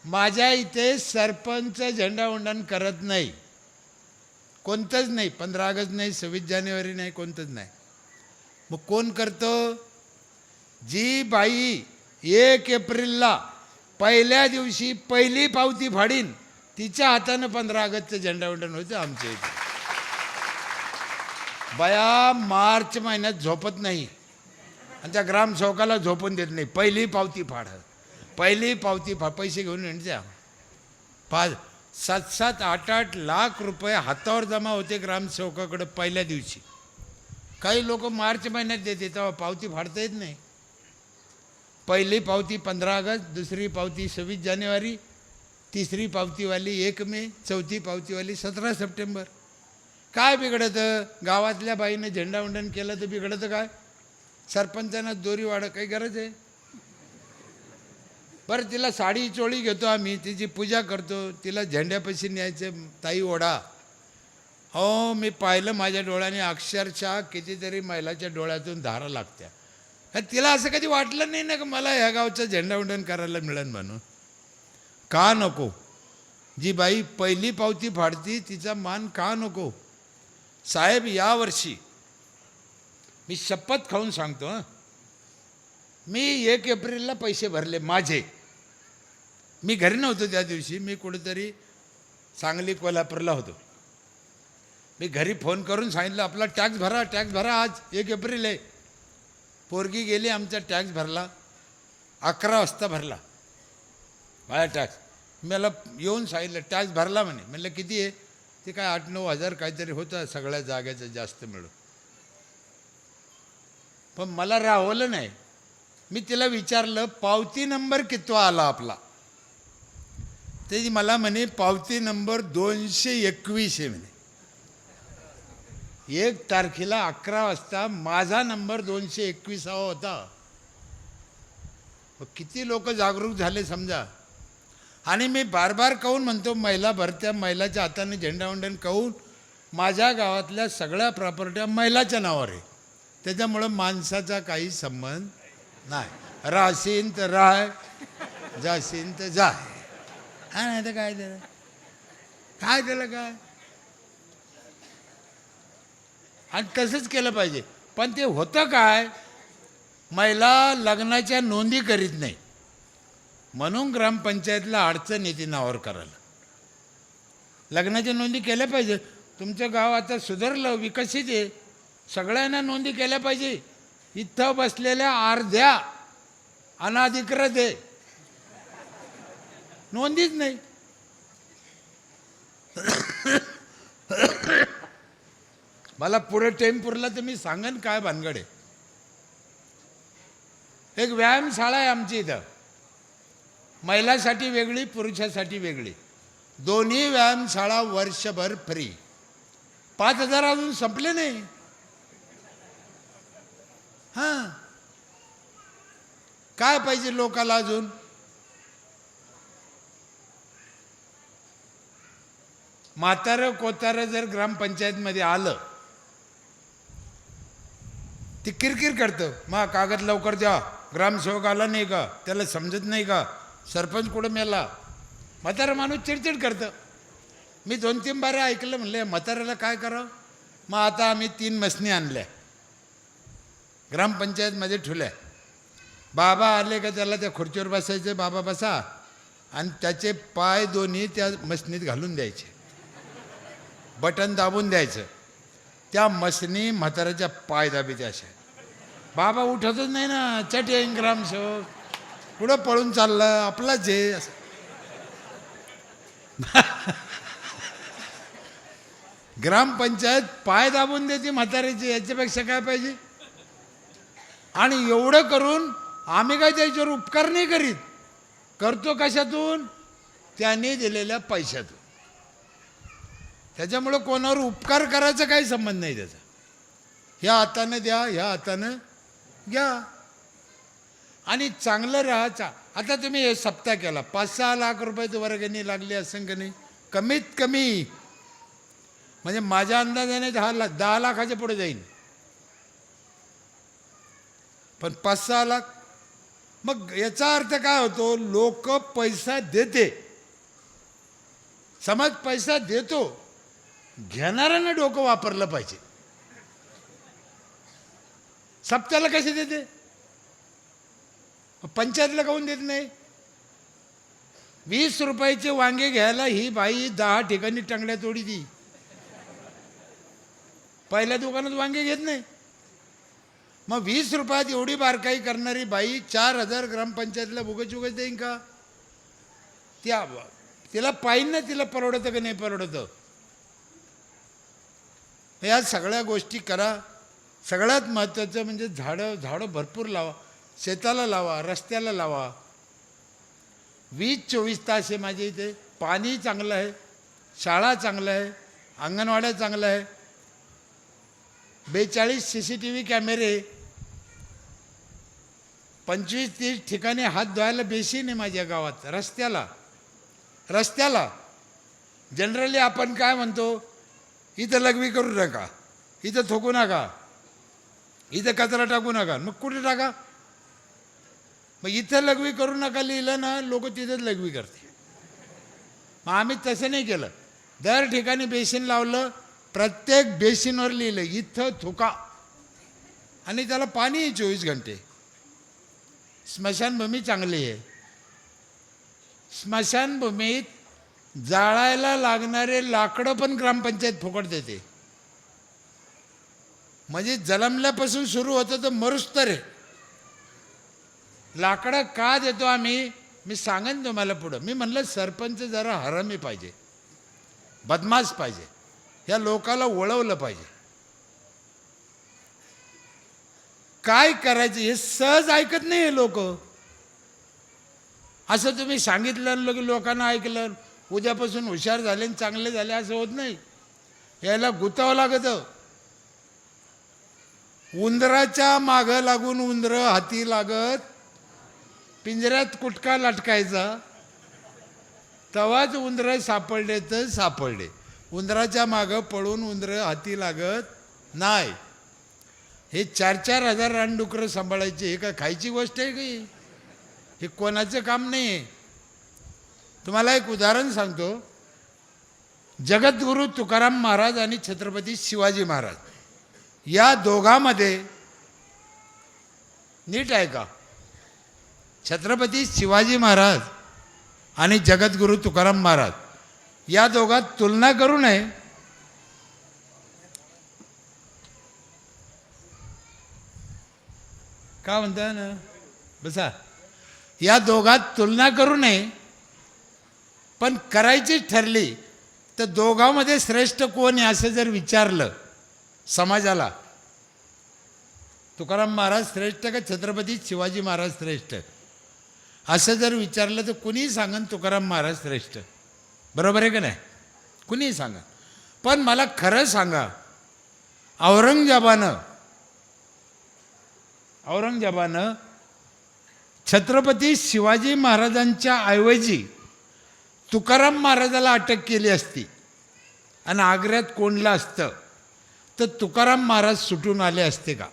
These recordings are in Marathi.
माझ्या इथे सरपंच झेंडावंदन करत नाही, कोणतंच नाही. 15 ऑगस्ट नाही, 26 जानेवारी नाही, कोणतंच नाही. मग कोण करतं? जी बाई 1 एप्रिलला पहिल्या दिवशी पहिली पावती फाडीन तिच्या हातानं 15 ऑगस्टचं झेंडावंदन होतं आमच्या इथे. बाया मार्च महिन्यात झोपत नाही आणि त्या ग्रामसेवकाला झोपून देत नाही. पहिली पावती फाड, पहिली पावती फाड. पैसे घेऊन येण्याच्या 7-7, 8-8 लाख रुपये हातावर जमा होते ग्रामसेवकाकडे पहिल्या दिवशी. काही लोक मार्च महिन्यात देते तेव्हा पावती फाडता येत नाही. पहिली पावती 15 ऑगस्ट, दुसरी पावती 26 जानेवारी, तिसरी पावतीवाली 1 मे, चौथी पावतीवाली 17 सप्टेंबर. काय बिघडतं? गावातल्या बाईने झेंडावंदन केलं तर बिघडतं काय? सरपंचानं दोरी वाढ काही गरज आहे? बरं, तिला साडी चोळी घेतो आम्ही, तिची पूजा करतो, तिला झेंड्यापाशी न्यायचं. ताई ओढा. हो, मी पाहिलं माझ्या डोळ्याने, अक्षरशः कितीतरी महिलाच्या डोळ्यातून धारा लागत्या. तिला असं कधी वाटलं नाही ना की मला ह्या गावचं झेंडावंदन करायला मिळेल म्हणून. का नको? जी बाई पहिली पावती फाडती तिचा मान का नको? साहेब, यावर्षी मी शपथ खाऊन सांगतो, मी 1 एप्रिलला पैसे भरले माझे. मी घरी नव्हतो त्या दिवशी, मी कुठेतरी सांगली कोल्हापूरला होतो. मी घरी फोन करून सांगितलं आपला टॅक्स भरा, टॅक्स भरा, आज 1 एप्रिल आहे. पोरगी गेली, आमचा टॅक्स भरला. 11 वाजता भरला माझा टॅक्स. मला येऊन सांगितलं टॅक्स भरला म्हणे. म्हणलं किती आहे? ते काय 8-9 हजार काहीतरी होतं सगळ्या जागेचं जास्त मिळून. पण मला राहवलं नाही. मी तिला विचारलं पावती नंबर कितवा आला आपला? ते मला म्हणे पावती नंबर 221 आहे म्हणे. 1 तारखेला 11 वाजता माझा नंबर 221 होता. किती लोक जागरूक झाले समजा. आणि मी बार बार कहून म्हणतो, महिला भरत्या, महिलाच्या हाताने झेंडावंदन कहून माझ्या गावातल्या सगळ्या प्रॉपर्ट्या महिलाच्या नावावर आहे. त्याच्यामुळं माणसाचा काही संबंध नाही. राहशीन तर राह, जाशीन तर जाय. हा, नाही तर काय त्याला, काय त्याला काय. आणि तसंच केलं पाहिजे. पण ते होतं काय, महिला लग्नाच्या नोंदी करीत नाही म्हणून ग्रामपंचायतला अडचण येते नावावर करायला. लग्नाच्या नोंदी केल्या पाहिजे. तुमचं गाव आता सुधारलं, विकसित आहे, सगळ्यांना नोंदी केल्या पाहिजे. इथं बसलेल्या अर्ध्या अनाधिकृत आहे, नोंदीच नाही. मला पुढे टाईम पुरला तर मी सांगन काय भानगड आहे. एक व्यायामशाळा आहे आमची इथं, महिलांसाठी वेगळी, पुरुषासाठी वेगळी. दोन्ही व्यायामशाळा वर्षभर फ्री. 5,000 अजून संपले नाही. हां, काय पाहिजे लोकाला अजून? म्हातारं कोतारं जर ग्रामपंचायतमध्ये आलं ती किरकिर करतं, मग कागद लवकर द्या, ग्रामसेवक आला नाही का, त्याला समजत नाही का, सरपंच कुठं मेला. म्हातारा माणूस चिडचिड करतं. मी 2-3 बारा ऐकलं, म्हणलं म्हाताऱ्याला काय करावं. मग आता आम्ही 3 म्हसनी आणल्या, ग्रामपंचायतमध्ये ठेवल्या. बाबा आले का त्याला त्या खुर्चीवर बसायचे, बाबा बसा, आणि त्याचे पाय दोन्ही त्या म्हसनीत घालून द्यायचे, बटन दाबून द्यायचं. त्या म्हसनी म्हाताऱ्याच्या पाय दाबीते अशा. बाबा उठतच नाही ना, चटेंग ग्रामसेवक पुढं पळून चाललं, आपलाच आहे असं. ग्रामपंचायत पाय दाबून देते म्हाताऱ्याचे, याच्यापेक्षा काय पाहिजे. आणि एवढं करून आम्ही काय त्याच्यावर उपकार नाही करीत, करतो कशातून? त्याने दिलेल्या पैशातून. त्याच्यामुळं कोणावर उपकार करायचा काही संबंध नाही त्याचा. ह्या हातानं द्या, ह्या हातानं घ्या, आणि चांगलं राहा. आता तुम्ही हे सप्ताह केला, 5-6 लाख रुपये वर्गणी लागली असेल का नाही, कमीत कमी. म्हणजे माझ्या अंदाजाने 10 लाखाच्या पुढे जाईल. पण 5-6 लाख मग याचा अर्थ काय होतो, लोक पैसा देते, समाज पैसा देतो, घेणाऱ्यानं डोकं वापरलं पाहिजे. सप्त्याला कसे देते, पंचायतला काहून देत नाही? 20 रुपयाचे वांगे घ्यायला ही बाई 10 ठिकाणी टांगड्या तोडी ती. पहिल्या दुकानात वांगे घेत नाही. मग 20 रुपयात एवढी बारकाई करणारी बाई 4000 ग्रामपंचायतला उगाच उगाच देईन का? तिला पाहिजे ना, तिला परवडतं का नाही परवडतं. या सगळ्या गोष्टी करा. सगळ्यात महत्त्वाचं म्हणजे झाडं भरपूर लावा, शेताला लावा, रस्त्याला लावा. 20-24 तास आहे माझ्या इथे. पाणी चांगलं आहे, शाळा चांगलं आहे, अंगणवाड्या चांगलं आहे, 42 CCTV कॅमेरे, 25-30 ठिकाणी हात धुवायला बेसिन आहे माझ्या गावात. रस्त्याला जनरली आपण काय म्हणतो, इथं लघवी करू नका, इथं थोकू नका, इथं कचरा टाकू नका. मग कुठे टाका? मग इथं लघवी करू नका लिहिलं ना, लोक तिथंच लघवी करते. मग आम्ही तसं नाही केलं. दर ठिकाणी बेसिन लावलं, प्रत्येक बेसिनवर लिहिलं इथं थुका, आणि त्याला पाणी 24 घंटे. स्मशानभूमी चांगली आहे. स्मशानभूमीत जाळायला लागणारे लाकडं पण ग्रामपंचायत फुकट देते. म्हणजे जन्मल्यापासून सुरू होतं तर मरुस्तर आहे. लाकडं का देतो आम्ही, मी सांगेन तुम्हाला पुढं. मी म्हणलं सरपंच जरा हरामी पाहिजे, बदमाश पाहिजे, या लोकाला वळवलं पाहिजे. काय करायचं हे सहज ऐकत नाही हे लोक. असं तुम्ही सांगितलं की लोकांना ऐकलं, उद्यापासून हुशार झाले आणि चांगले झाले असं होत नाही. याला गुतावं लागतं. उंदराच्या मागं लागून उंदरं हाती लागत, पिंजऱ्यात कुटका लटकायचा, तवाच उंदरं सापडले तर सापडले. उंदराच्या मागं पळून उंदरं हाती लागत नाही. हे 4-4 हजार रानडुकरं सांभाळायचे, हे काय खायची गोष्ट आहे की? हे कोणाचं काम नाही आहे. तुम्हाला एक उदाहरण सांगतो. जगद्गुरू तुकाराम महाराज आणि छत्रपती शिवाजी महाराज या दोघांमध्ये, नीट ऐका, छत्रपती शिवाजी महाराज आणि जगद्गुरू तुकाराम महाराज या दोघात तुलना करू नये. का म्हणता ना, बसा. या दोघात तुलना करू नये, पण करायचीच ठरली तर दोघांमध्ये श्रेष्ठ कोण आहे असं जर विचारलं समाजाला, तुकाराम महाराज श्रेष्ठ का छत्रपती शिवाजी महाराज श्रेष्ठ असं जर विचारलं तर कुणीही सांगन तुकाराम महाराज श्रेष्ठ. बरोबर आहे का नाही? कुणीही सांगा. पण मला खरं सांगा, औरंगजेबानं छत्रपती शिवाजी महाराजांच्या ऐवजी तुकाराम महाराजाला अटक केली असती आणि आग्र्यात कोंडलं असतं तर तुकाराम महाराज सुटून आले असते का?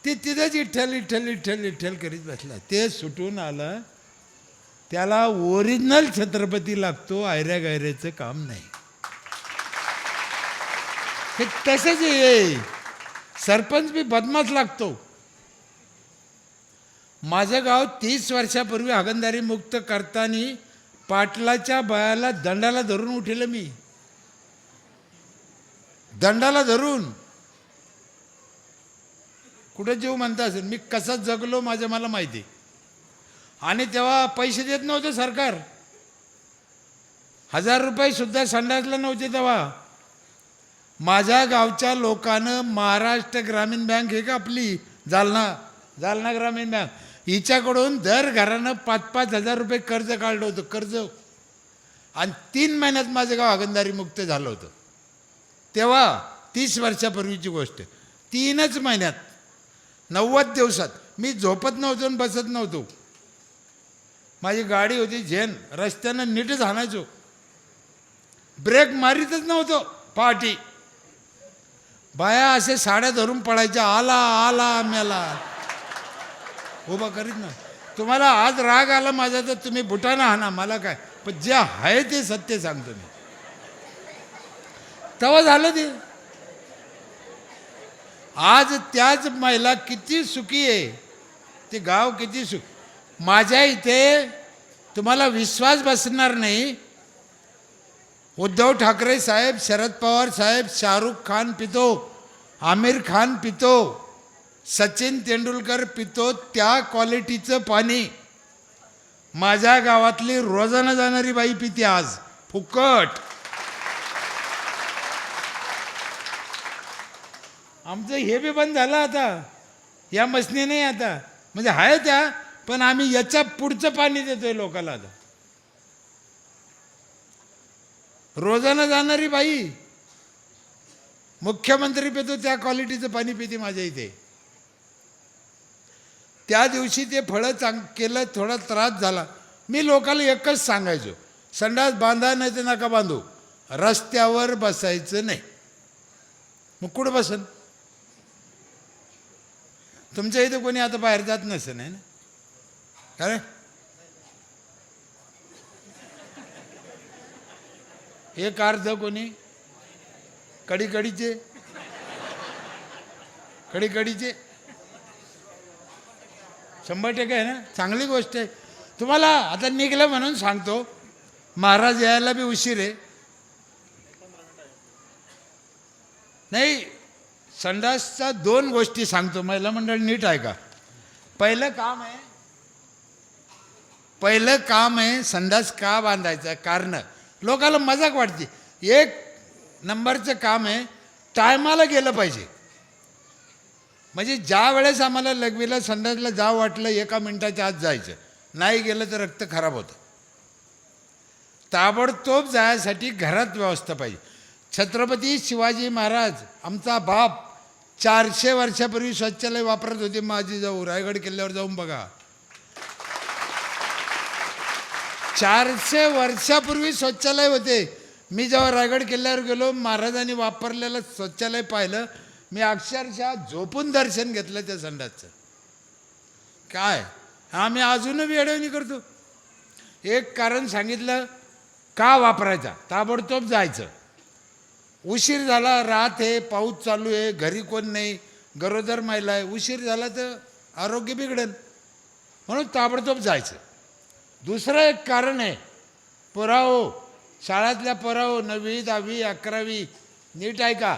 ते तिथंच इठ्ठल इठ्ठल इठ्ठल इठ्ठल करीत बसला. ते सुटून आलं, त्याला ओरिजिनल छत्रपती लागतो, आयऱ्या गायऱ्याचं काम नाही. हे तसंच आहे. सरपंच बी बदमाश लागतो. माझं गाव 30 वर्षापूर्वी हागणदारी मुक्त करताना पाटलाच्या बायाला दंडाला धरून उठेलं मी. दंडाला धरून कुठे जीव म्हणता असेल. मी कसा जगलो माझं मला माहिती. आणि तेव्हा पैसे देत नव्हतं सरकार. 1000 रुपये सुद्धा संडासला नव्हते तेव्हा. माझ्या गावच्या लोकांना महाराष्ट्र ग्रामीण बँक हे का आपली जालना ग्रामीण बँक, हिच्याकडून दर घरानं 5-5 हजार रुपये कर्ज काढलं होतं. कर्ज. आणि 3 महिन्यात माझं गाव हागणदारी मुक्त झालं होतं. तेव्हा 30 वर्षापूर्वीची गोष्ट. 3च महिन्यात, 90 दिवसात. मी झोपत नव्हतो आणि बसत नव्हतो. माझी गाडी होती झेन, रस्त्यानं नीटच हाणायचो, ब्रेक मारीतच नव्हतो. पहाटी बाया असे साड्या धरून पडायच्या, आला आला मेला, उभा करीत ना. तुम्हाला आज राग आला माझा तर तुम्ही बुटानं हाना, मला काय, पण जे आहे ते सत्य सांगतो मी. तेव्हा झालं ते. आज त्याच महिला किती सुखी आहे, ते गाव किती सुख. माझ्या इथे तुम्हाला विश्वास बसणार नाही, उद्धव ठाकरे साहेब, शरद पवार साहेब, शाहरुख खान पितो, आमिर खान पितो, सचिन तेंडुलकर पितो, त्या क्वालिटीचं पाणी माझ्या गावातली रोजानं जाणारी बाई पिते आज फुकट. आमचं हे बी बंद झालं आता, या मशनी नाही आता, म्हणजे आहे त्या, पण आम्ही याच्या पुढचं पाणी देतोय लोकांना. आता रोजानं जाणारी बाई मुख्यमंत्री पितो त्या क्वालिटीचं पाणी पिते माझ्या इथे. त्या दिवशी ते फळं केलं, थोडा त्रास झाला. मी लोकांना एकच सांगायचो, संडास बांधा नाही तर नका बांधू, रस्त्यावर बसायचं नाही. मग कुठं बसन? तुमच्या इथे कोणी आता बाहेर जात नसेल आहे ना, काय? एक अर्ध कोणी कडीकडीचे कडीकडीचे 100% आहे ना, चांगली गोष्ट आहे. तुम्हाला आता निघलं म्हणून सांगतो, महाराज यायला बी उशीर आहे. नाही, संडासच्या 2 गोष्टी सांगतो, महिला मंडळ नीट आहे का. पहिलं काम आहे संडास का बांधायचं, कारण लोकांना मजाक वाटते. 1 नंबरचं काम आहे, टायमाला गेलं पाहिजे. म्हणजे ज्या वेळेस आम्हाला लघवीला संडासला जावं वाटलं 1 मिनिटाच्या आत जायचं, नाही गेलं तर रक्त खराब होतं. ताबडतोब जायसाठी घरात व्यवस्था पाहिजे. छत्रपती शिवाजी महाराज आमचा बाप 400 वर्षापूर्वी शौचालय वापरत होते. माझी जाऊ रायगड किल्ल्यावर जाऊन बघा, 400 वर्षापूर्वी शौचालय होते. मी जेव्हा रायगड किल्ल्यावर गेलो, महाराजांनी वापरलेलं शौचालय पाहिलं, मी अक्षरशः झोपून दर्शन घेतलं त्या संडासचं. काय आम्ही अजूनही अडवणी करतो. एक कारण सांगितलं का वापरायचा, ताबडतोब जायचं. उशीर झाला, रात आहे, पाऊस चालू आहे, घरी कोण नाही, गरोदर महिला आहे, उशीर झाला तर आरोग्य बिघडेल, म्हणून ताबडतोब जायचं. दुसरं एक कारण आहे, पोराओ, शाळेतल्या पोराओ, 9वी 10वी 11वी, नीट आहे का.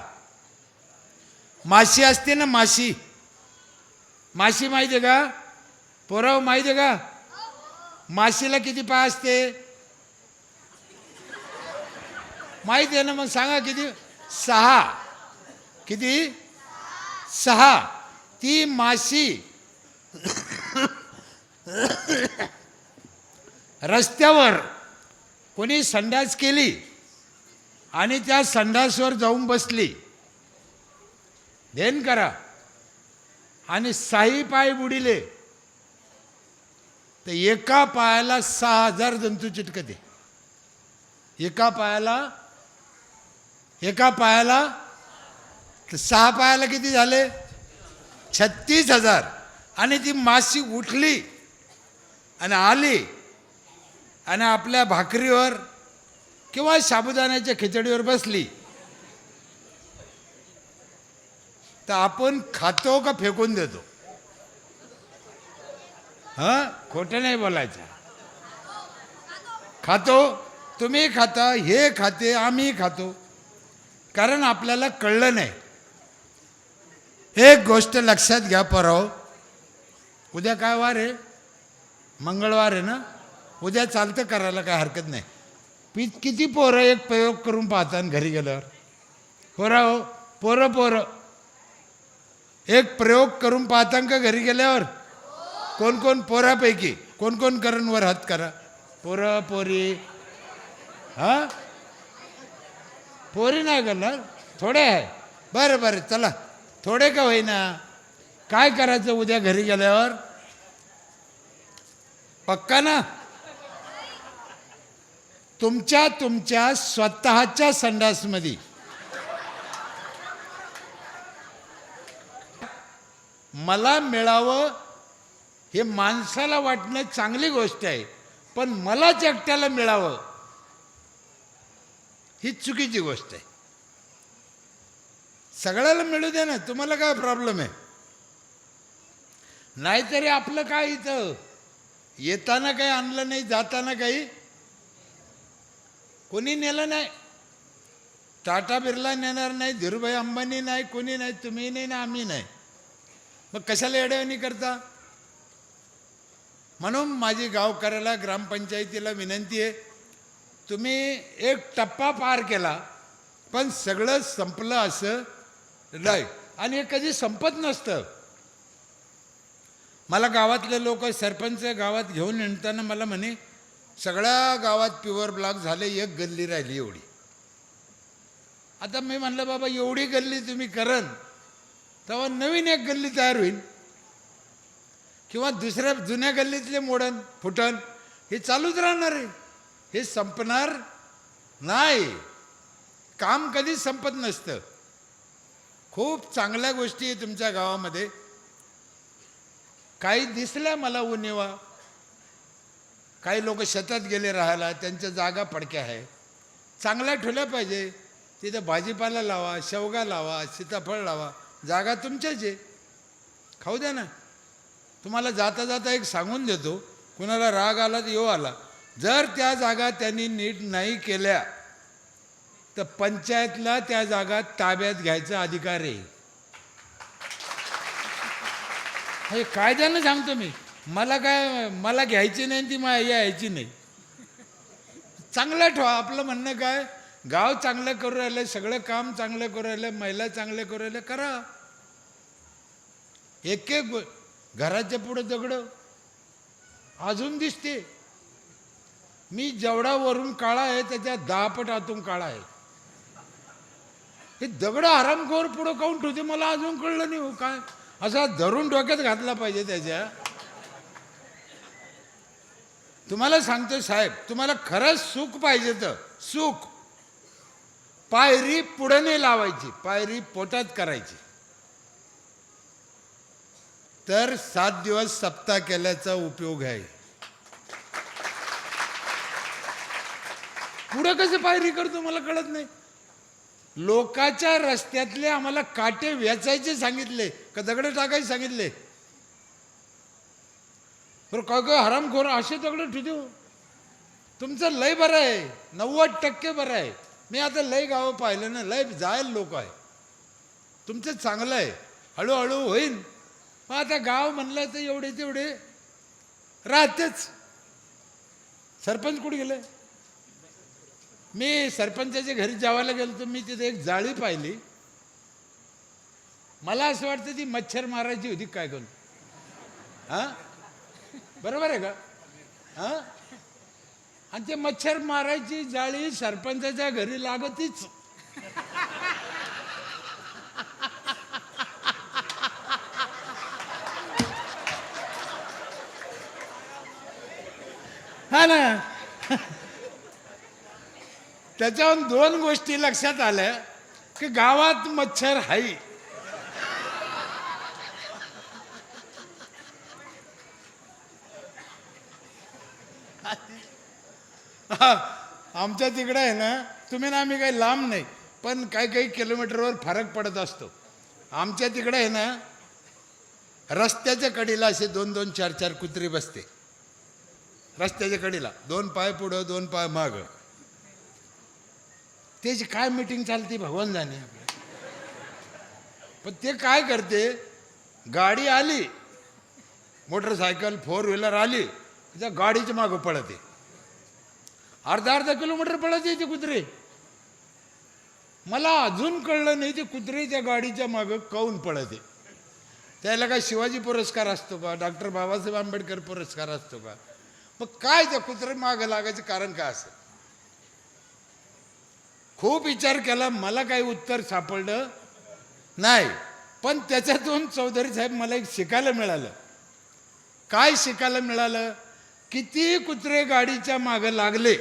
माशी असते ना, माशी माहिती आहे का पोराओ, माहिती आहे का. माशीला किती पाय असते माहिती आहे ना, मग सांगा किती. 6. किती? 6. ती माशी रस्त्यावर कोणी संडास केली आणि त्या संडासवर जाऊन बसली, ध्यान करा, आणि 6 पाय बुडिले तर एका पायाला 6000 जंतू चिटकते. एका पायाला तर 6 पायाला किती झाले? 36,000. आणि ती माशी उठली आणि आली आणि आपल्या भाकरीवर किंवा साबुदाण्याच्या खिचडीवर बसली, तर आपण खातो का फेकून देतो? हां, खोटं नाही बोलायचं. खातो, तुम्ही खाता, हे खाते, आम्ही खातो, कारण आपल्याला कळलं नाही. एक गोष्ट लक्षात घ्या पोराओ, उद्या काय वार आहे? मंगळवार आहे ना. उद्या चालतं करायला काय हरकत नाही. किती पोरं एक प्रयोग करून पाहतात घरी गेल्यावर. पोराओ, पोरं एक प्रयोग करून पाहता का घरी गेल्यावर? कोण कोण पोरापैकी कोण कोण करण? वर हात करा. पोरं पोरी. हां, पोरी नाही करणार, थोडे आहे. बरं चला, थोडे का होईना. काय करायचं उद्या घरी गेल्यावर? पक्का ना? तुमच्या स्वतःच्या संडासमध्ये मला मिळावं हे माणसाला वाटणं चांगली गोष्ट आहे, पण मलाच एकट्याला मिळावं ही चुकीची गोष्ट आहे. सगळ्याला मिळू दे ना, तुम्हाला काय प्रॉब्लेम आहे? नाहीतरी आपलं काय इथं येताना काही आणलं नाही, जाताना काही कोणी नेलं नाही. टाटा बिर्ला नेणार नाही, धीरूभाई अंबानी नाही, कोणी नाही, तुम्ही नाही ना आम्ही नाही. मग कशाला येड्यावानी करता? म्हणून माझी गावकऱ्याला, ग्रामपंचायतीला विनंती आहे, तुम्ही एक टप्पा पार केला पण सगळं संपलं असं नाही, आणि हे कधी संपत नसतं. मला गावातले लोक, सरपंच गावात घेऊन येताना मला म्हणे सगळ्या गावात प्युअर ब्लॉक झाले, एक गल्ली राहिली एवढी. आता मी म्हणलं बाबा एवढी गल्ली तुम्ही करन तेव्हा नवीन एक गल्ली तयार होईल, किंवा दुसऱ्या जुन्या गल्लीतले मोडन फुटन, हे चालूच राहणार आहे, हे संपणार नाही. काम कधीच संपत नसतं. खूप चांगल्या गोष्टी आहे तुमच्या गावामध्ये. काही दिसल्या मला उणिवा, काही लोक शेतात गेले राहायला, त्यांच्या जागा पडक्या आहे, चांगल्या ठेवल्या पाहिजे. तिथं भाजीपाला लावा, शेवगा लावा, सीताफळ लावा, जागा तुमच्याच आहे, खाऊ द्या ना. तुम्हाला जाता जाता एक सांगून देतो, कुणाला राग आला तर येऊ आला, जर त्या जागा त्यांनी नीट नाही केल्या तर पंचायतला त्या जागा ताब्यात घ्यायचा अधिकार आहे. हे कायद्यानं सांगतो मी. मला घ्यायची नाही, ती यायची नाही. चांगलं ठेवा. आपलं म्हणणं काय, गाव चांगलं करू राहिलं, सगळं काम चांगलं करू राहिलं, महिला चांगलं करू राहिलं, करा. एक एक घराच्या पुढे दगड अजून दिसते. मी जेवढा वरून काळा आहे त्याच्या 10 पट आतून काळा आहे. हे दगड हरामखोर पुढं काऊन ठेवते मला अजून कळलं नाही. हो काय असा धरून डोक्यात घातला पाहिजे त्याच्या. तुम्हाला सांगतो साहेब, तुम्हाला खरंच सुख पाहिजे तर सुख पायरी पुढे नाही लावायची, पायरी पोटात करायची. तर 7 दिवस सप्ताह केल्याचा उपयोग आहे. पुढं कसं पायरी करतो मला कळत नाही. लोकाच्या रस्त्यातले आम्हाला काटे वेचायचे सांगितले का दगड टाकायचे सांगितले? बरं काय काय हरामखोर असे दगड ठेवतो. तुमचं लय बरं आहे, 90% बरं आहे. मी आता लय गावं पाहिलं ना, लय जायला लोक आहे. तुमचं चांगलं आहे, हळूहळू होईन. मग आता गाव म्हणलं तर एवढे तेवढे राहतेच. सरपंच कुठे गेले? मी सरपंचाच्या घरी जेवायला गेलो तर मी तिथे एक जाळी पाहिली. मला असं वाटतं ती मच्छर मारायची होती काय करून. हां बरोबर आहे का? हां आणि ते मच्छर मारायची जाळी सरपंचाच्या घरी लागतीच. हा ना. त्याच्याहून 2 गोष्टी लक्षात आल्या की गावात मच्छर आहे. आमच्या तिकडे आहे ना, तुम्ही ना आम्ही काही लांब नाही पण काही किलोमीटरवर फरक पडत असतो. आमच्या तिकडे आहे ना, रस्त्याच्या कडेला असे 2-2, 4-4 कुत्री बसते. रस्त्याच्या कडेला 2 पाय पुढं 2 पाय मागं. त्याची काय मीटिंग चालते भगवान जाणे. पण ते काय करते, गाडी आली, मोटरसायकल 4 व्हीलर आली, त्या गाडीच्या मागं पळते. अर्धा किलोमीटर पळते ते कुत्रे. मला अजून कळलं नाही ते कुत्रे त्या गाडीच्या मागं काऊन पळते. त्याला काय शिवाजी पुरस्कार असतो का, डॉक्टर बाबासाहेब आंबेडकर पुरस्कार असतो का? मग काय त्या कुत्रे मागं लागायचं कारण काय असेल? खूप विचार केला, मला काही उत्तर सापडलं नाही. पण त्याच्यातून चौधरी साहेब मला एक शिकायला मिळालं. काय शिकायला मिळालं? किती कुत्रे गाडीच्या मागं लागले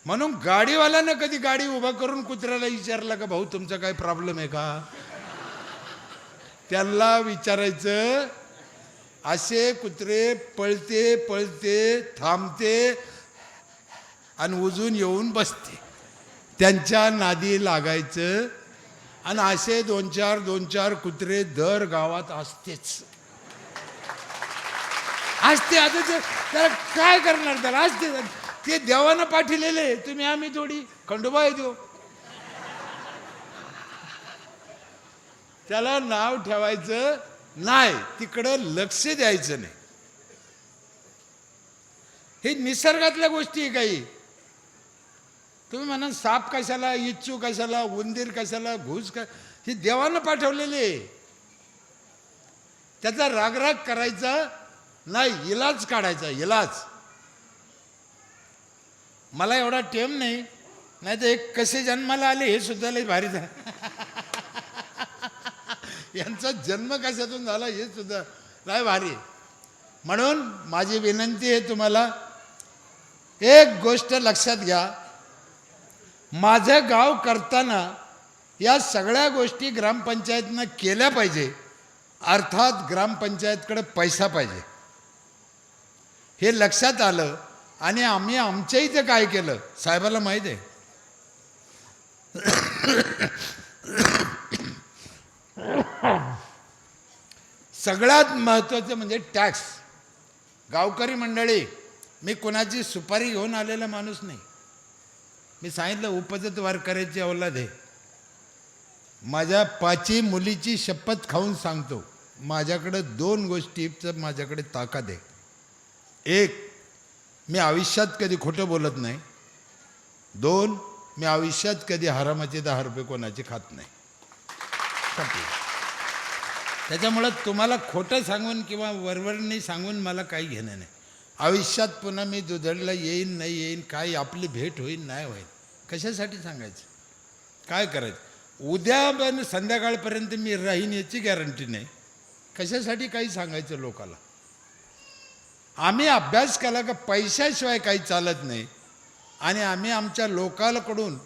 म्हणून गाडीवाल्यानं कधी गाडी उभा करून कुत्र्याला विचारलं का भाऊ तुमचा काही प्रॉब्लेम आहे का? त्याला विचारायचं, असे कुत्रे पळते पळते थांबते आणि उजून येऊन बसते, त्यांच्या नादी लागायचं. आणि असे दोन चार कुत्रे दर गावात असतेच असते. आता त्याला काय करणार, त्याला असते. ते देवानं पाठवलेले, तुम्ही आम्ही थोडी खंडोबा येतो. त्याला नाव ठेवायचं नाही, तिकडं लक्ष द्यायचं नाही. हे निसर्गातल्या गोष्टी आहे. काही तुम्ही म्हणा साप कशाला, इच्छू कशाला, उंदीर कशाला, घुस का, हे देवानं पाठवलेले. त्याचा रागराग करायचा नाही, इलाज काढायचा, इलाज. मला एवढा टेम नाही, नाही तर एक कसे जन्माला आले हे सुद्धा लई भारी झालं. यांचा जन्म कशातून झाला हे सुद्धा लय भारी. म्हणून माझी विनंती आहे तुम्हाला, एक गोष्ट लक्षात घ्या, माझं गाव करताना या सगळ्या गोष्टी ग्रामपंचायतनं केल्या पाहिजे. अर्थात ग्रामपंचायतकडे पैसा पाहिजे, हे लक्षात आलं. आणि आम्ही आमच्या इथे काय केलं साहेबाला माहीत आहे. सगळ्यात महत्त्वाचं म्हणजे टॅक्स. गावकरी मंडळी, मी कोणाची सुपारी घेऊन आलेला माणूस नाही. मी सांगितलं उपजत वारकऱ्याची औलाद आहे. माझ्या 5 मुलीची शपथ खाऊन सांगतो, माझ्याकडे 2 गोष्टीचं माझ्याकडे ताकद आहे. एक, मी आयुष्यात कधी खोटं बोलत नाही. 2, मी आयुष्यात कधी हरामाचे 10 रुपये कोणाचे खात नाही. त्याच्यामुळं तुम्हाला खोटं सांगून किंवा वरवरणी सांगून मला काही घेणं नाही. आयुष्यात पुन्हा मी दुधडला येईन नाही येईन, काय आपली भेट होईल नाही होईल, कशासाठी सांगायचं, काय करायचं. उद्या पण संध्याकाळपर्यंत मी राहीन याची गॅरंटी नाही, कशासाठी काही सांगायचं लोकाला. आम्ही अभ्यास केला का पैशाशिवाय काही चालत नाही. आणि आम्ही आमच्या लोकांकडून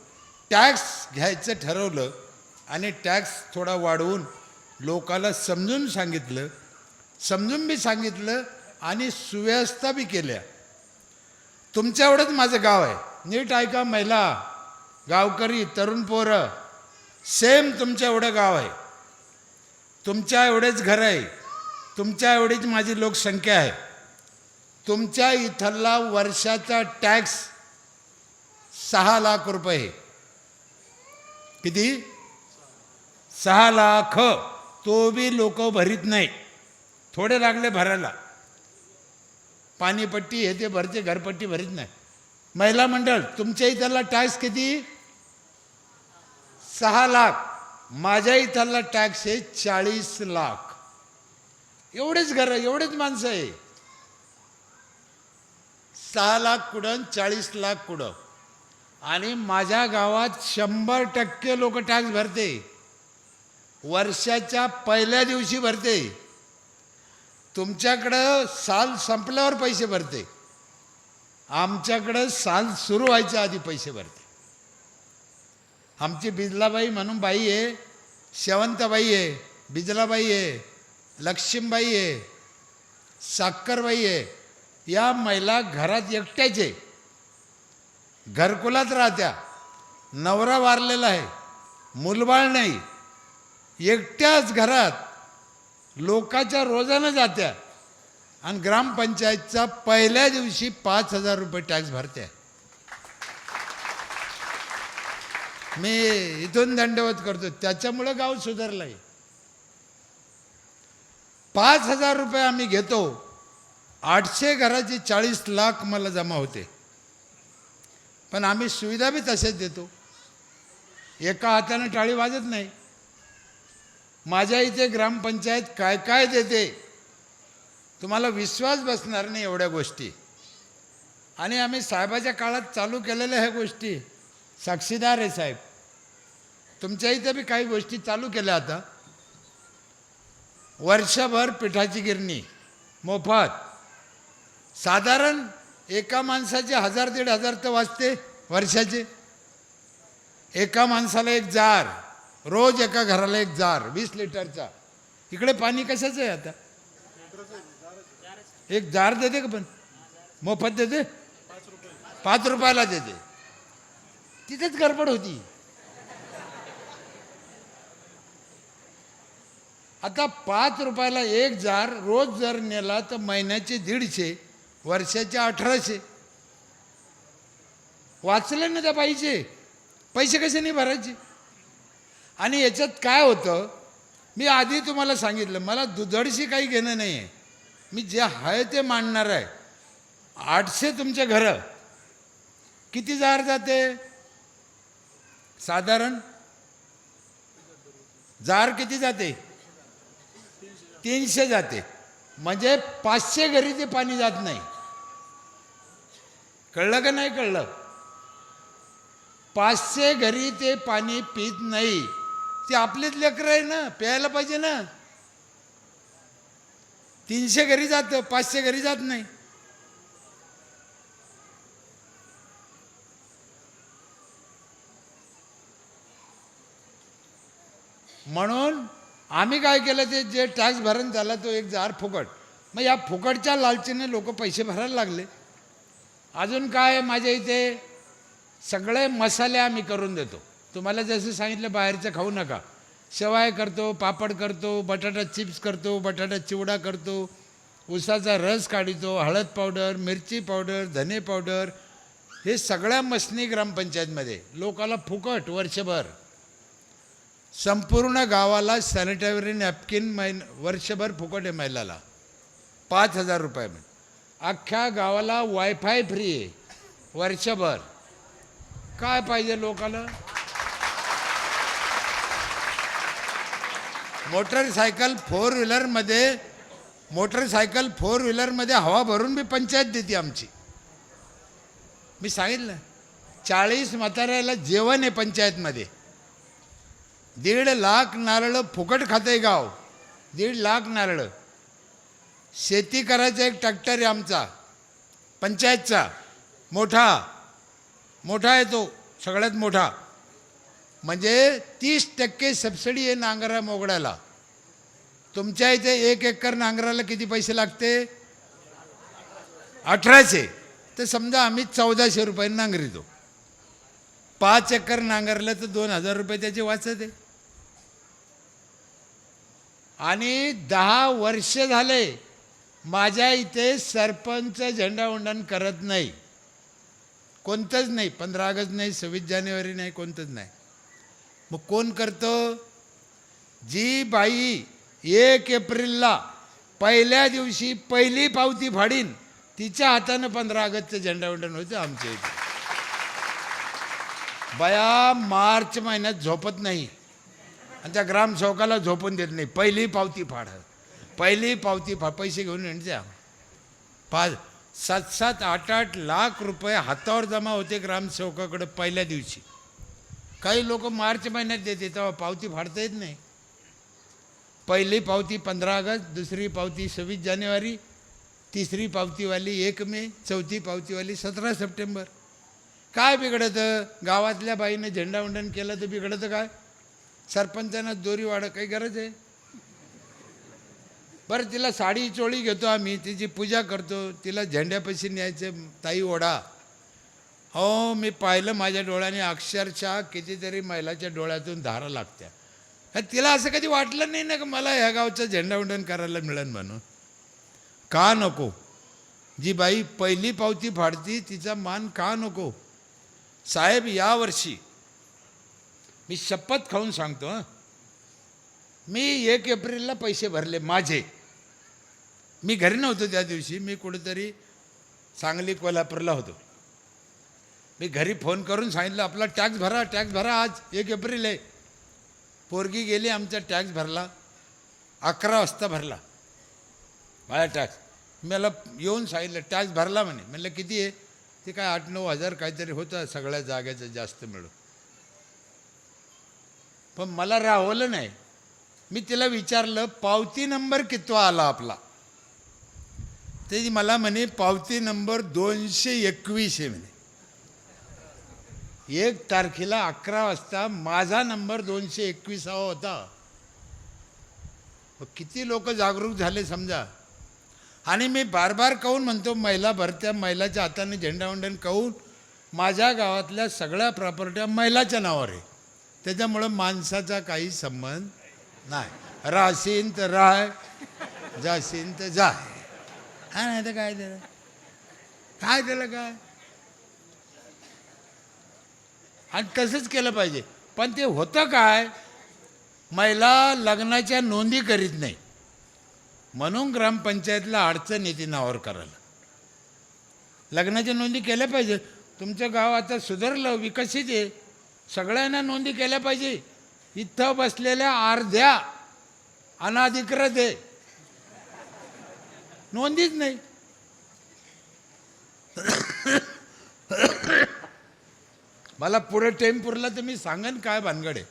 टॅक्स घ्यायचं ठरवलं आणि टॅक्स थोडा वाढवून लोकाला समजून सांगितलं, समजून बी सांगितलं आणि सुव्यवस्था बी केल्या. तुमच्या एवढंच माझं गाव आहे, नीट ऐका महिला, गावकरी, तरुण पोरं, सेम तुमच्या एवढं गाव आहे, तुमच्या एवढेच घर आहे, तुमच्या एवढीच माझी लोकसंख्या आहे. तुमच्या इथला वर्षाचा टॅक्स 6 लाख रुपये. किती? 6 लाख. तो बी लोक भरीत नाही, थोडे लागले भरायला. पाणीपट्टी हे ते भरते, घरपट्टी भरीत नाही. महिला मंडळ, तुमच्या इथला टॅक्स किती? 6 लाख. माझ्या इथला टॅक्स आहे 40 लाख. एवढेच घर, एवढेच माणसं आहे. 6 लाख कुठं, 40 लाख कुठं. आणि माझ्या गावात 100% लोक टॅक्स भरते. वर्षाच्या पहिल्या दिवशी भरते. तुमच्याकडं साल संपल्यावर पैसे भरते, आमच्याकडं साल सुरू व्हायच्या आधी पैसे भरते. आमची बिजलाबाई म्हणून बाई आहे, शेवंतबाई आहे, बिजलाबाई आहे, लक्ष्मीबाई आहे, साखरबाई आहे. या महिला घरात एकट्याच आहे, घरकुलात राहत्या, नवरा वारलेला आहे, मुलबाळ नाही, एकट्याच घरात लोकाच्या रोजानं जात्या आणि ग्रामपंचायतचा पहिल्या दिवशी 5,000 रुपये टॅक्स भरत्या. मी इथून दंडवत करतो, त्याच्यामुळं गाव सुधारलं आहे. 5,000 रुपये आम्ही घेतो, 800 घराचे 40 लाख मला जमा होते. पण आम्ही सुविधा बी तसेच देतो, एका हाताने टाळी वाजत नाही. माझ्या इथे ग्रामपंचायत काय काय देते तुम्हाला विश्वास बसणार नाही एवढ्या गोष्टी. आणि आम्ही साहेबाच्या काळात चालू केलेल्या ह्या गोष्टी, साक्षीदार आहे साहेब. तुमच्या इथे बी काही गोष्टी चालू केल्या. आता वर्षभर पिठाची गिरणी मोफत, साधारण एका माणसाचे 1,000-1,500 तर वाचते वर्षाचे. एका माणसाला 1 जार, रोज एका घराला 1 जार 20 लिटरचा. इकडे पाणी कशाचं आहे आता? एक जार देते का पण मोफत देते? 5 रुपयाला देते. तिथेच गडबड होती. आता 5 रुपयाला एक जार रोज जर नेला तर महिन्याचे 150, वर्षाचे 1800. वाचले ना त्या बाईचे पैसे कसे नाही भरायचे. आणि याच्यात काय होतं, मी आधी तुम्हाला सांगितलं, मला दुधडशी काही घेणं नाही आहे. मी जे आहे ते मांडणार आहे. 800 तुमच्या घरं किती जार जाते साधारण? जार किती जाते? 300 जाते. म्हणजे 500 घरी ते पाणी जात नाही. कळलं का नाही कळलं? 500 घरी ते पाणी पित नाही. ते आपलेच लेकरं आहे ना, प्यायला पाहिजे ना. 300 घरी जातं, 500 घरी जात नाही. म्हणून आम्ही काय केलं, ते जे टॅक्स भरण झाला तो एक जार फुकट. मग या फुकटच्या लालचीने लोक पैसे भरायला लागले. अजून काय, माझ्या इथे सगळे मसाले आम्ही करून देतो. तुम्हाला जसं सांगितलं बाहेरचं खाऊ नका. शेवाय करतो, पापड करतो, बटाटा चिप्स करतो, बटाटा चिवडा करतो, ऊसाचा रस काढतो, हळद पावडर, मिरची पावडर, धने पावडर, हे सगळ्या मसनी ग्रामपंचायतमध्ये लोकाला फुकट वर्षभर. संपूर्ण गावाला सॅनिटरी नॅपकिन वर्षभर फुकट आहे महिलाला, 5000 रुपयामध्ये. अख्ख्या गावाला वायफाय फ्री आहे वर्षभर. काय पाहिजे लोकाला? मोटरसायकल फोर व्हीलरमध्ये हवा भरून मी पंचायत देते आमची. मी सांगितलं 40 म्हाताऱ्याला जेवण आहे पंचायतमध्ये. 1.5 लाख नारळ फुकट खाते गाव. 1.5 लाख नारळ. शेती करायचा एक ट्रॅक्टर आहे आमचा पंचायतचा, मोठा आहे तो, सगळ्यात मोठा. म्हणजे 30% सबसिडी आहे नांगरा मोगड्याला. तुमच्या इथे 1 एकर नांगराला किती पैसे लागते? 1800. तर समजा आम्ही 1400 रुपये नांगरितो. 5 एकर नांगरलं तर 2000 रुपये त्याचे वाचत आहे. आणि 10 वर्ष झाले माझ्या इथे सरपंच झेंडावंदन करत नाही, कोणतंच नाही. 15 ऑगस्ट नाही, 26 जानेवारी नाही, कोणतंच नाही. मग कोण करतं? जी बाई 1 एप्रिलला पहिल्या दिवशी पहिली पावती फाडीन तिच्या हातानं 15 ऑगस्टचं झेंडावंदन होतं आमच्या इथे. बया मार्च महिन्यात झोपत नाही आणि त्या ग्रामसेवकाला झोपून देत नाही. पहिली पावती फाड, पहिली पावती फाड. पैसे घेऊन येण्याच्या 7-7, 8-8 लाख रुपये हातावर जमा होते ग्रामसेवकाकडे पहिल्या दिवशी. काही लोक मार्च महिन्यात देते तेव्हा पावती फाडता येत नाही. पहिली पावती 15 ऑगस्ट, दुसरी पावती 26 जानेवारी, तिसरी पावतीवाली 1 मे, चौथी पावतीवाली 17 सप्टेंबर. काय बिघडतं? गावातल्या बाईनं झेंडावंदन केलं तर बिघडतं काय? सरपंचानं दोरी वाढ काही गरज आहे? बरं, तिला साडी चोळी घेतो आम्ही, तिची पूजा करतो, तिला झेंड्यापाशी न्यायचे, ताई ओढा. हो, मी पाहिलं माझ्या डोळ्याने, अक्षरशः कितीतरी महिलाच्या डोळ्यातून धारा लागत्या. तिला असं कधी वाटलं नाही ना की मला ह्या गावचं झेंडावंदन करायला मिळेल म्हणून. का नको? जी बाई पहिली पावती फाडती तिचा मान का नको? साहेब, यावर्षी मी शपथ खाऊन सांगतो, मी 1 एप्रिलला पैसे भरले माझे. मी घरी नव्हतो त्या दिवशी, मी कुठेतरी सांगली कोल्हापूरला होतो. मी घरी फोन करून सांगितलं आपला टॅक्स भरा आज 1 एप्रिल आहे. पोरगी गेली, आमचा टॅक्स भरला. 11 वाजता भरला माझा टॅक्स. मला येऊन सांगितलं टॅक्स भरला म्हणे. म्हणलं किती आहे? ते काय 8-9 हजार काहीतरी होतं सगळ्या जागेचं जास्त मिळून. पण मला राहवलं नाही. मी तिला विचारलं पावती नंबर कितवा आला आपला? ते मला म्हणे पावती नंबर 221 आहे म्हणे. 1 तारखेला 11 वाजता माझा नंबर 221 होता. किती लोक जागरूक झाले समजा. आणि मी बार बार कहून म्हणतो, महिला भरत्या महिलाच्या हाताने झेंडावंदन कहून माझ्या गावातल्या सगळ्या प्रॉपर्ट्या महिलाच्या नावावर आहे. त्याच्यामुळं माणसाचा काही संबंध नाही. राहशीन तर राह, जाशीन तर जाय. हा नाही तर काय त्याला, काय त्याला काय. आणि तसंच केलं पाहिजे. पण ते होतं काय, महिला लग्नाच्या नोंदी करीत नाही म्हणून ग्रामपंचायतला अडचण येते नावावर करायला. लग्नाच्या नोंदी केल्या पाहिजे. तुमचं गाव आता सुधारलं, विकसित आहे, सगळ्यांना नोंदी केल्या पाहिजे. इथं बसलेल्या अर्ध्या अनाधिकृत आहे, नोंदीच नाही. मला पुढे टेम्पूरला तर मी सांगन काय भानगड आहे.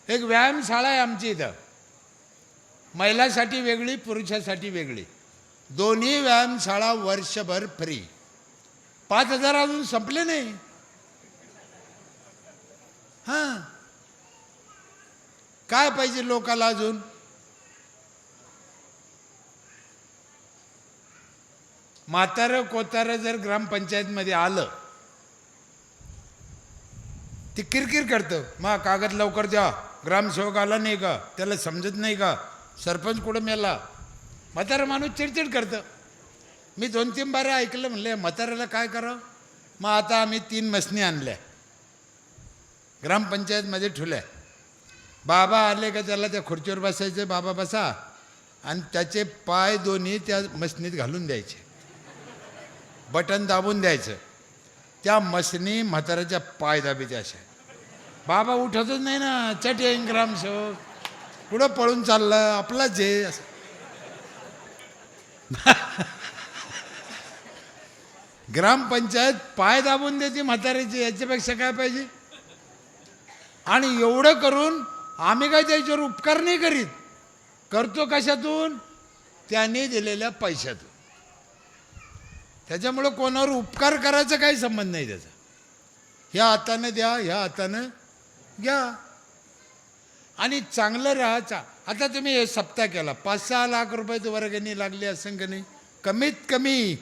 एक व्यायामशाळा आहे आमची इथं, महिलासाठी वेगळी, पुरुषासाठी वेगळी. दोन्ही व्यायामशाळा वर्षभर फ्री. 5,000 अजून संपले नाही. हां, काय पाहिजे लोकाला अजून. म्हातारं कोतारं जर ग्रामपंचायतमध्ये आलं, ती किरकिर करतं, मग कागद लवकर द्या, ग्रामसेवक आला नाही का, त्याला समजत नाही का, सरपंच कुठं मेला. म्हातारा माणूस चिडचिड करतं. मी 2-3 बारा ऐकलं, म्हणलं म्हाताऱ्याला काय करावं. मग आता आम्ही 3 मसनी आणल्या, ग्रामपंचायतमध्ये ठेवल्या. बाबा आले का त्याला त्या खुर्चीवर बसायचं, बाबा बसा, आणि त्याचे पाय दोन्ही त्या मसनीत घालून द्यायचे, बटन दाबून द्यायचं. त्या मसनी म्हाताऱ्याच्या पाय दाबीच्या अशा. बाबा उठतच नाही ना, चट येईन ग्रामसेवक, पुढं पळून चाललं, आपला जे असं. ग्रामपंचायत पाय दाबून देते म्हाताऱ्याचे, याच्यापेक्षा काय पाहिजे. आणि एवढं करून आम्ही काय त्याच्यावर उपकार नाही करीत, करतो कशातून, त्याने दिलेल्या पैशातून. त्याच्यामुळं कोणावर उपकार करायचा काही संबंध नाही त्याचा. ह्या हातानं द्या, ह्या हातानं घ्या, आणि चांगलं राहायचा. आता तुम्ही हे सप्ताह केला, 5-6 लाख रुपये वर्गणी लागली असं का नाही, कमीत कमी.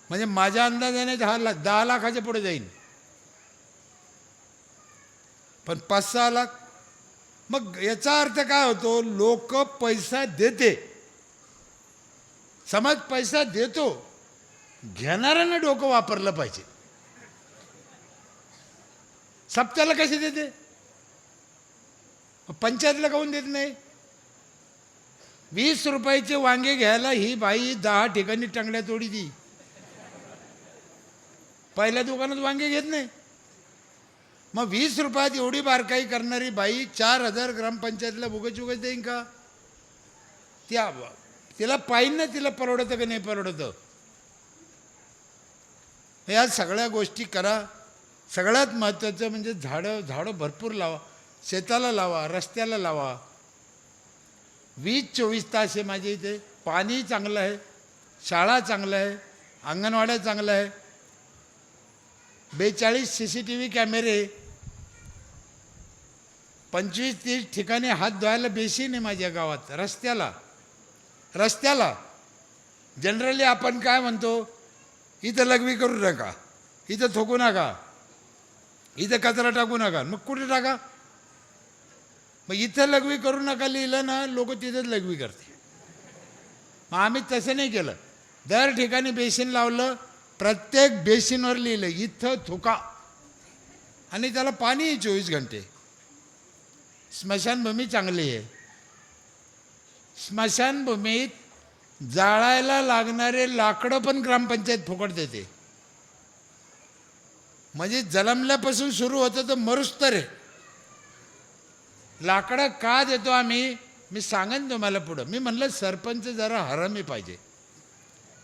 म्हणजे माझ्या अंदाजाने 10 लाखाच्या पुढे जाईल. पण 5-6 लाख, मग याचा अर्थ काय होतो, लोक पैसा देते, समाज पैसा देतो, घेणाऱ्यानं डोकं वापरलं पाहिजे. सप्त्याला कसे देते, पंचायतला काहून देत नाही. 20 रुपयाचे वांगे घ्यायला ही बाई 10 ठिकाणी टंगड्या तोडी ती. पहिल्या दुकानात वांगे घेत नाही. मग 20 रुपयात एवढी बारकाई करणारी बाई 4,000 ग्रामपंचायतला उगाच देईन का. तिला पाहिजे ना, तिला परवडतं का नाही परवडतं. या सगळ्या गोष्टी करा. सगळ्यात महत्त्वाचं म्हणजे झाडं भरपूर लावा, शेताला लावा, रस्त्याला लावा. 20-24 तास आहे माझ्या इथे. पाणी चांगलं आहे, शाळा चांगलं आहे, अंगणवाड्या चांगलं आहे, 42 CCTV कॅमेरे, 25-30 ठिकाणी हात धुवायला बेसिन आहे माझ्या गावात. रस्त्याला जनरली आपण काय म्हणतो, इथं लघवी करू नका, इथं थोकू नका, इथं कचरा टाकू नका. मग कुठे टाका. मग इथं लघवी करू नका लिहिलं ना, लोक तिथंच लघवी करते. मग आम्ही तसं नाही केलं, दर ठिकाणी बेसिन लावलं, प्रत्येक बेसिनवर लिहिलं इथं थुका, आणि त्याला पाणी 24 घंटे. स्मशानभूमी चांगली आहे. स्मशानभूमीत जाळायला लागणारे लाकडं पण ग्रामपंचायत फुकट देते. म्हणजे जन्मल्यापासून सुरू होतं तर मरुस्तर आहे. लाकडं का देतो आम्ही, मी सांगेन तुम्हाला पुढं. मी म्हणलं सरपंच जरा हरामी पाहिजे,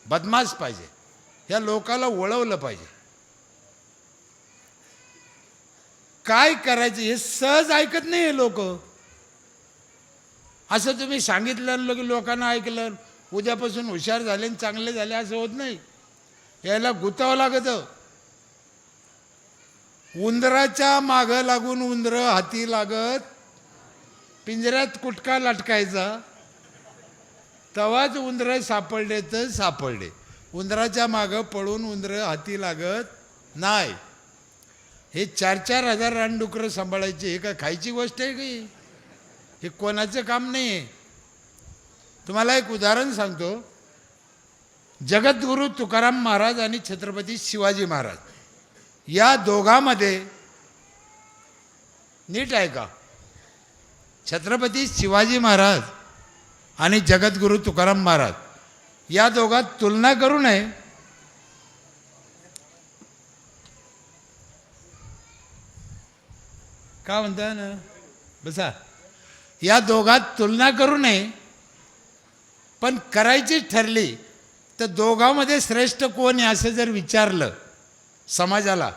बदमाश पाहिजे, या लोकाला वळवलं पाहिजे. काय करायचं हे सहज ऐकत नाही हे लोक. असं तुम्ही सांगितलं की लोकांना ऐकलं, उद्यापासून हुशार झाले आणि चांगले झाले असं होत नाही. यायला गुतावं लागतं. उंदराच्या मागं लागून उंदरं हाती लागत, पिंजऱ्यात कुटका लटकायचा, तवाच उंदरं सापडले तर सापडले. उंदराच्या मागं पळून उंदरं हाती लागत नाही. हे 4-4 हजार रानडुकरं सांभाळायचे, हे काय खायची गोष्ट आहे की? हे कोणाचं काम नाही आहे. तुम्हाला एक उदाहरण सांगतो. जगद्गुरू तुकाराम महाराज आणि छत्रपती शिवाजी महाराज या दोघांमध्ये, नीट आहे का, छत्रपती शिवाजी महाराज आणि जगद्गुरू तुकाराम महाराज या दोघात तुलना करू नये. का म्हणता ना, बसा. या दोघात तुलना करू नये, पण करायचीच ठरली तर दोघांमध्ये श्रेष्ठ कोण आहे असं जर विचारलं समाजाला,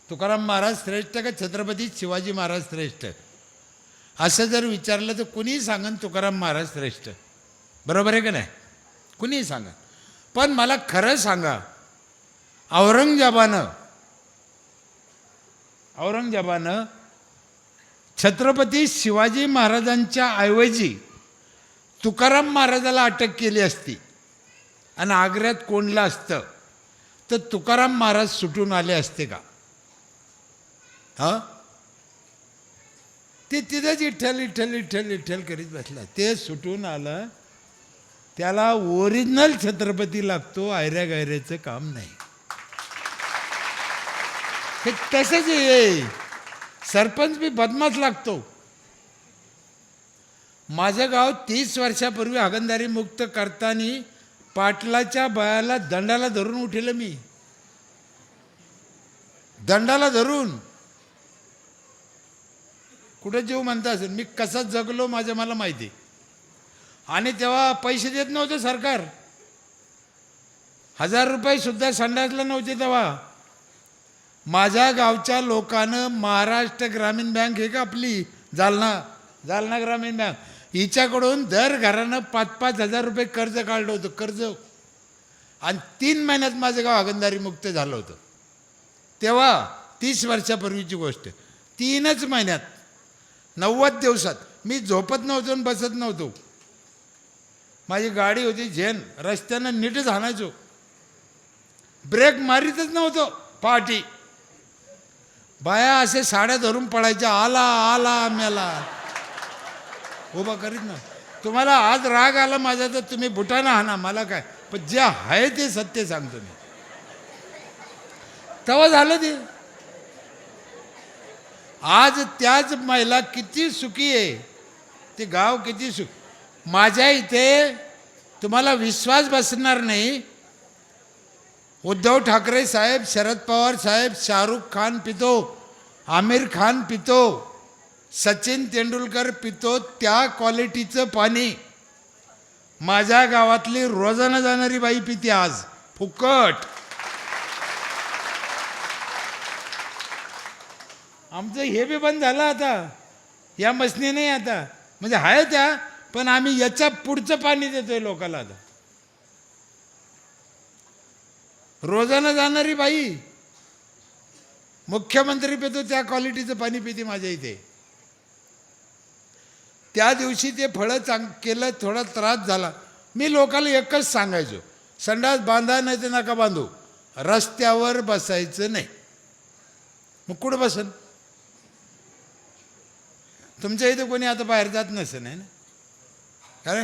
तुकाराम महाराज श्रेष्ठ का छत्रपती शिवाजी महाराज श्रेष्ठ असं जर विचारलं तर कुणीही सांगन तुकाराम महाराज श्रेष्ठ. बरोबर आहे का नाही? कुणीही सांगा. पण मला खरं सांगा, औरंगजेबानं छत्रपती शिवाजी महाराजांच्या ऐवजी तुकाराम महाराजाला अटक केली असती आणि आग्र्यात कोंडलं असतं तर तुकाराम महाराज सुटून आले असते का? ते तिथंच इठ्ठल इठ्ठल इठ्ठल इठ्ठल करीत बसला. ते सुटून आलं, त्याला ओरिजिनल छत्रपती लागतो, आयऱ्या गायऱ्याचं काम नाही. हे तसंच आहे. सरपंच बी बदमाश लागतो. माझं गाव 30 वर्षापूर्वी हागणदारी मुक्त करताना पाटलाच्या बायाला दंडाला धरून उठेल मी, दंडाला धरून. कुठं जीव म्हणता असेल, मी कसा जगलो माझं मला माहिती. आणि तेव्हा पैसे देत नव्हतं सरकार, 1000 रुपये सुद्धा संडासला नव्हते. तेव्हा माझ्या गावच्या लोकांनं महाराष्ट्र ग्रामीण बँक हे का आपली जालना ग्रामीण बँक, हिच्याकडून दर घरानं 5-5 हजार रुपये कर्ज काढलं होतं, कर्ज. आणि 3 महिन्यात माझं गाव हागणदारी मुक्त झालं होतं. तेव्हा 30 वर्षापूर्वीची गोष्ट. 3च महिन्यात, 90 दिवसात. मी झोपत नव्हतो आणि बसत नव्हतो. माझी गाडी होती झेन, रस्त्यानं नीटच हाणायचो, ब्रेक मारीतच नव्हतो. पहाटी बाया असे साड्या धरून पडायच्या, आला आला मेला, उभा करीत ना. तुम्हाला आज राग आला माझा तर तुम्ही बुटाना हाना, मला काय, पण जे आहे ते सत्य सांगतो मी. तेव्हा झालं ते. आज त्याच महिला किती सुखी आहे, ते गाव किती सुख. माझ्या इथे तुम्हाला विश्वास बसणार नाही, उद्धव ठाकरे साहेब, शरद पवार साहेब, शाहरुख खान पितो, आमिर खान पितो, सचिन तेंडुलकर पितो, त्या क्वालिटीचं पाणी माझ्या गावातली रोजानं जाणारी बाई पिते आज फुकट. आमचं हे बी बंद झालं आता, या मशनी नाही आता, म्हणजे आहे त्या, पण आम्ही याच्या पुढचं पाणी देतोय लोकांना आता. रोजानं जाणारी बाई, मुख्यमंत्री पितो त्या क्वालिटीचं पाणी पिते माझ्या इथे. त्या दिवशी ते फळं केलं, थोडा त्रास झाला. मी लोकांना एकच सांगायचो, संडास बांधा नाही तर नका बांधू, रस्त्यावर बसायचं नाही. मग कुठं बसन? तुमच्या इथे कोणी आता बाहेर जात नसेल, आहे ना? कारण